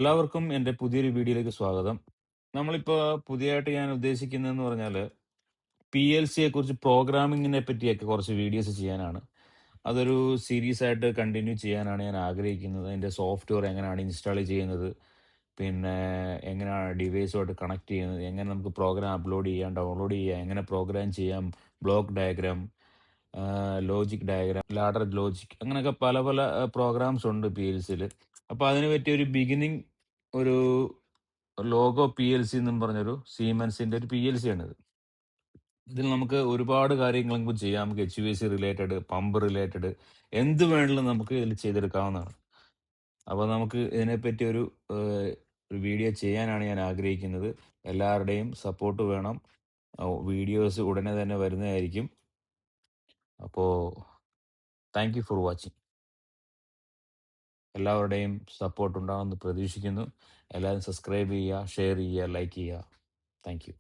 എല്ലാവർക്കും എൻ്റെ പുതിയൊരു വീഡിയോയിലേക്ക് സ്വാഗതം. നമ്മളിപ്പോൾ പുതിയതായിട്ട് ഞാൻ ഉദ്ദേശിക്കുന്നതെന്ന് പറഞ്ഞാൽ PLC യെ കുറിച്ച് പ്രോഗ്രാമിങ്ങിനെ പറ്റിയൊക്കെ കുറച്ച് വീഡിയോസ് ചെയ്യാനാണ്. അതൊരു സീരീസ് ആയിട്ട് കണ്ടിന്യൂ ചെയ്യാനാണ് ഞാൻ ആഗ്രഹിക്കുന്നത്. അതിൻ്റെ സോഫ്റ്റ്വെയർ എങ്ങനെയാണ് ഇൻസ്റ്റാൾ ചെയ്യുന്നത്, പിന്നെ എങ്ങനെയാണ് ഡിവൈസുമായിട്ട് കണക്ട് ചെയ്യുന്നത്, എങ്ങനെ നമുക്ക് പ്രോഗ്രാം അപ്ലോഡ് ചെയ്യാം, ഡൗൺലോഡ് ചെയ്യാം, എങ്ങനെ പ്രോഗ്രാം ചെയ്യാം, block diagram, logic diagram, ladder logic, അങ്ങനെയൊക്കെ പല പല പ്രോഗ്രാംസ് ഉണ്ട് PLCയിൽ. അപ്പോൾ അതിനെ പറ്റി ഒരു ബിഗിനിങ് ഒരു ലോഗോ PLC എന്നും പറഞ്ഞൊരു സീമെൻസിന്റെ ഒരു PLC ആണിത്. ഇതിൽ നമുക്ക് ഒരുപാട് കാര്യങ്ങൾ നമുക്ക് ചെയ്യാം. നമുക്ക് HVAC റിലേറ്റഡ്, പമ്പ് റിലേറ്റഡ്, എന്ത് വേണമെങ്കിലും നമുക്ക് ഇതിൽ ചെയ്തെടുക്കാവുന്നതാണ്. അപ്പോൾ നമുക്ക് ഇതിനെപ്പറ്റി ഒരു വീഡിയോ ചെയ്യാനാണ് ഞാൻ ആഗ്രഹിക്കുന്നത്. എല്ലാവരുടെയും സപ്പോർട്ട് വേണം. വീഡിയോസ് ഉടനെ തന്നെ വരുന്നതായിരിക്കും. അപ്പോൾ താങ്ക് യു ഫോർ വാച്ചിങ്. എല്ലാവരുടെയും സപ്പോർട്ട് ഉണ്ടാകുമെന്ന് പ്രതീക്ഷിക്കുന്നു. എല്ലാവരും സബ്സ്ക്രൈബ് ചെയ്യുക, ഷെയർ ചെയ്യുക, ലൈക്ക് ചെയ്യുക. Thank you.